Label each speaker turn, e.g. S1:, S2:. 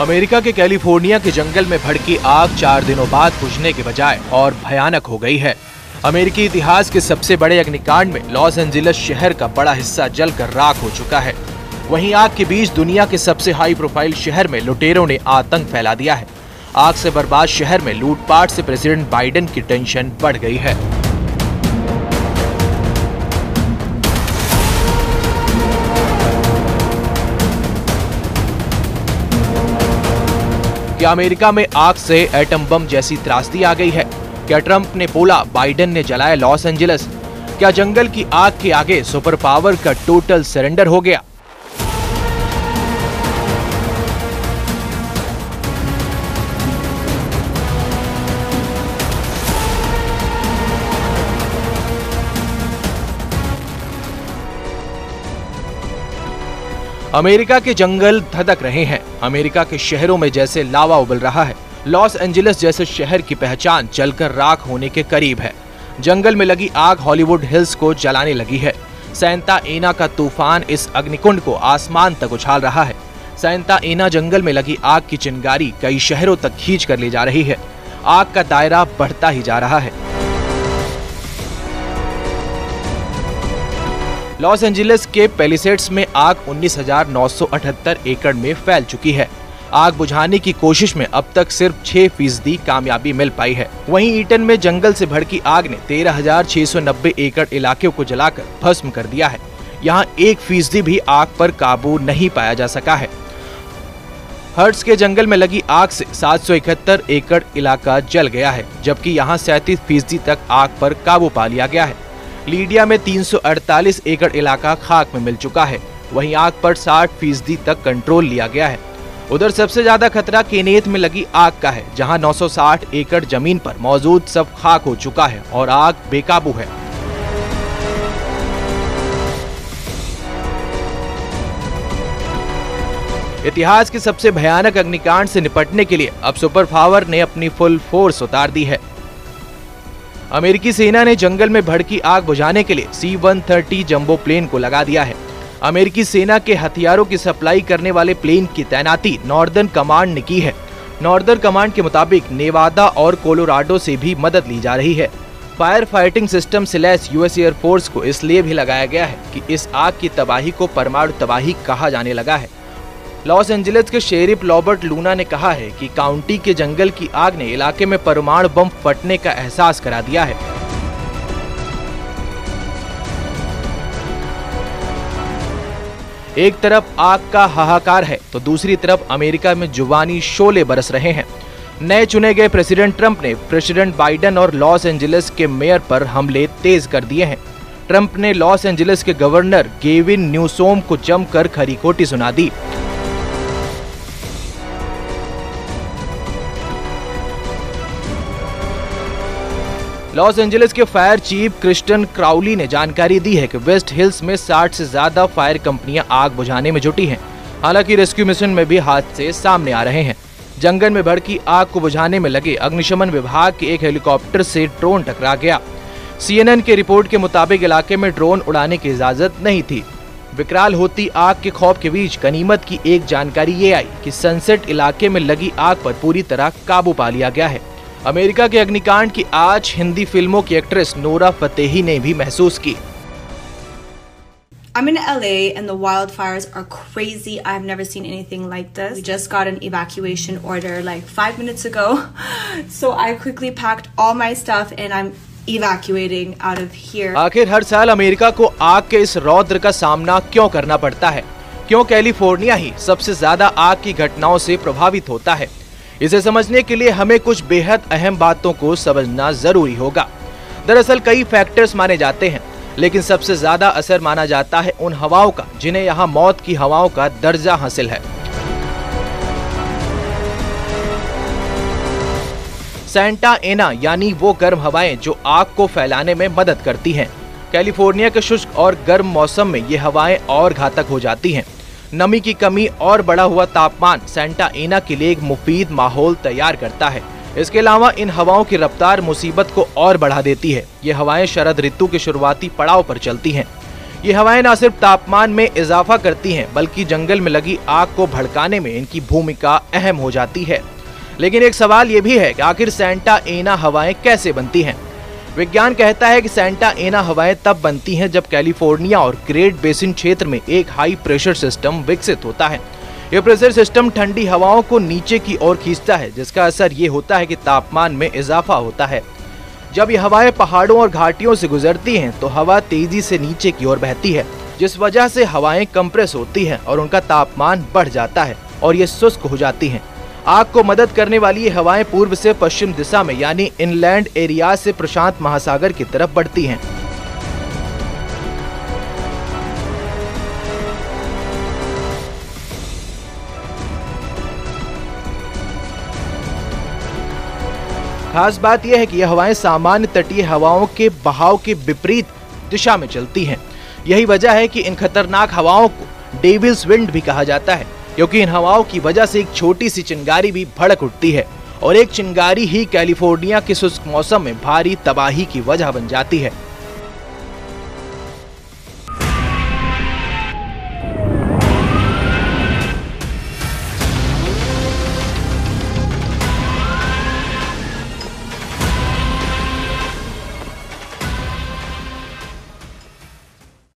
S1: America के California के जंगल में भड़की आग 4 दिनों बाद बुझने के बजाय और भयानक हो गई है। अमेरिकी इतिहास के सबसे बड़े अग्निकांड में लॉस एंजिल्स शहर का बड़ा हिस्सा जलकर राख हो चुका है। वहीं आग के बीच दुनिया के सबसे हाई प्रोफाइल शहर में लुटेरों ने आतंक फैला दिया है। आग से बर्बाद शहर में लूटपाट से प्रेसिडेंट बाइडेन की टेंशन बढ़ गई है। क्या अमेरिका में आग से एटम बम जैसी त्रासदी आ गई है? क्या ट्रंप ने बोला बाइडेन ने जलाया लॉस एंजिल्स? क्या जंगल की आग के आगे सुपर पावर का टोटल सरेंडर हो गया? अमेरिका के जंगल धधक रहे हैं। अमेरिका के शहरों में जैसे लावा उबल रहा है। लॉस एंजिल्स जैसे शहर की पहचान जलकर राख होने के करीब है। जंगल में लगी आग हॉलीवुड हिल्स को जलाने लगी है। सैंटा एना का तूफान इस अग्निकुंड को आसमान तक उछाल रहा है। सैंटा एना जंगल में लगी आग की चिंगारी कई शहरों तक खींच कर ले जा रही है। आग का दायरा बढ़ता ही जा रहा है। लॉस एंजिल्स के पैलिसेड्स में आग 19,978 एकड़ में फैल चुकी है। आग बुझाने की कोशिश में अब तक सिर्फ 6% कामयाबी मिल पाई है। वहीं ईटन में जंगल से भड़की आग ने 13,690 एकड़ इलाके को जलाकर भस्म कर दिया है। यहाँ 1% भी आग पर काबू नहीं पाया जा सका है। हर्ट्स के जंगल में लगी आग से 771 एकड़ इलाका जल गया है, जबकि यहाँ 37% तक आग पर काबू पा लिया गया है। लीडिया में 348 एकड़ इलाका खाक में मिल चुका है। वहीं आग पर 60% तक कंट्रोल लिया गया है। उधर सबसे ज्यादा खतरा केनेथ में लगी आग का है, जहां 960 एकड़ जमीन पर मौजूद सब खाक हो चुका है और आग बेकाबू है। इतिहास के सबसे भयानक अग्निकांड से निपटने के लिए अब सुपर पावर ने अपनी फुल फोर्स उतार दी है। अमेरिकी सेना ने जंगल में भड़की आग बुझाने के लिए C-130 जंबो प्लेन को लगा दिया है। अमेरिकी सेना के हथियारों की सप्लाई करने वाले प्लेन की तैनाती नॉर्दर्न कमांड ने की है। नॉर्दर्न कमांड के मुताबिक नेवादा और कोलोराडो से भी मदद ली जा रही है। फायर फाइटिंग सिस्टम से लैस यूएस एयरफोर्स को इसलिए भी लगाया गया है कि इस आग की तबाही को परमाणु तबाही कहा जाने लगा है। लॉस एंजिल्स के शेरिफ रॉबर्ट लूना ने कहा है कि काउंटी के जंगल की आग ने इलाके में परमाणु बम फटने का एहसास करा दिया है। एक तरफ आग का हाहाकार है तो दूसरी तरफ अमेरिका में जुबानी शोले बरस रहे हैं। नए चुने गए प्रेसिडेंट ट्रंप ने प्रेसिडेंट बाइडेन और लॉस एंजिल्स के मेयर पर हमले तेज कर दिए हैं। ट्रंप ने लॉस एंजिल्स के गवर्नर गेविन न्यूसोम को जमकर खरी खोटी सुना दी। लॉस एंजिल्स के फायर चीफ क्रिस्टन क्राउली ने जानकारी दी है कि वेस्ट हिल्स में 60 से ज्यादा फायर कंपनियां आग बुझाने में जुटी हैं। हालांकि रेस्क्यू मिशन में भी हादसे सामने आ रहे हैं। जंगल में भड़की आग को बुझाने में लगे अग्निशमन विभाग के एक हेलीकॉप्टर से ड्रोन टकरा गया। CNN के रिपोर्ट के मुताबिक इलाके में ड्रोन उड़ाने की इजाजत नहीं थी। विकराल होती आग के खौफ के बीच गनीमत की एक जानकारी ये आई कि सनसेट इलाके में लगी आग पर पूरी तरह काबू पा लिया गया है। अमेरिका के अग्निकांड की आज हिंदी फिल्मों की एक्ट्रेस नोरा फतेही ने भी महसूस की।
S2: I'm in LA and the wildfires are crazy. I've never seen anything like this. We just got an evacuation order like 5 minutes ago. So I quickly packed all my stuff and I'm evacuating out of here.
S1: आखिर हर साल America को आग के इस रौद्र का सामना क्यों करना पड़ता है? क्यों कैलिफोर्निया ही सबसे ज्यादा आग की घटनाओं से प्रभावित होता है? इसे समझने के लिए हमें कुछ बेहद अहम बातों को समझना जरूरी होगा। दरअसल कई फैक्टर्स माने जाते हैं, लेकिन सबसे ज्यादा असर माना जाता है उन हवाओं का जिन्हें यहाँ मौत की हवाओं का दर्जा हासिल है। सैंटा एना यानी वो गर्म हवाएं जो आग को फैलाने में मदद करती हैं। कैलिफोर्निया के शुष्क और गर्म मौसम में ये हवाएं और घातक हो जाती हैं। नमी की कमी और बढ़ा हुआ तापमान सैंटा एना के लिए एक मुफीद माहौल तैयार करता है। इसके अलावा इन हवाओं की रफ्तार मुसीबत को और बढ़ा देती है। ये हवाएं शरद ऋतु के शुरुआती पड़ाव पर चलती हैं। ये हवाएं न सिर्फ तापमान में इजाफा करती हैं, बल्कि जंगल में लगी आग को भड़काने में इनकी भूमिका अहम हो जाती है। लेकिन एक सवाल ये भी है कि आखिर सेंटा एना हवाएं कैसे बनती हैं? विज्ञान कहता है कि सेंटा एना हवाएं तब बनती हैं जब कैलिफोर्निया और ग्रेट बेसिन क्षेत्र में एक हाई प्रेशर सिस्टम विकसित होता है। यह प्रेशर सिस्टम ठंडी हवाओं को नीचे की ओर खींचता है, जिसका असर ये होता है कि तापमान में इजाफा होता है। जब ये हवाएं पहाड़ों और घाटियों से गुजरती हैं तो हवा तेजी से नीचे की ओर बहती है, जिस वजह से हवाएं कंप्रेस होती हैं और उनका तापमान बढ़ जाता है और ये शुष्क हो जाती हैं। आग को मदद करने वाली ये हवाएं पूर्व से पश्चिम दिशा में यानी इनलैंड एरिया से प्रशांत महासागर की तरफ बढ़ती हैं। खास बात यह है कि यह हवाएं सामान्य तटीय हवाओं के बहाव के विपरीत दिशा में चलती हैं। यही वजह है कि इन खतरनाक हवाओं को डेविल्स विंड भी कहा जाता है, क्योंकि इन हवाओं की वजह से एक छोटी सी चिंगारी भी भड़क उठती है और एक चिंगारी ही कैलिफोर्निया के शुष्क मौसम में भारी तबाही की वजह बन जाती है।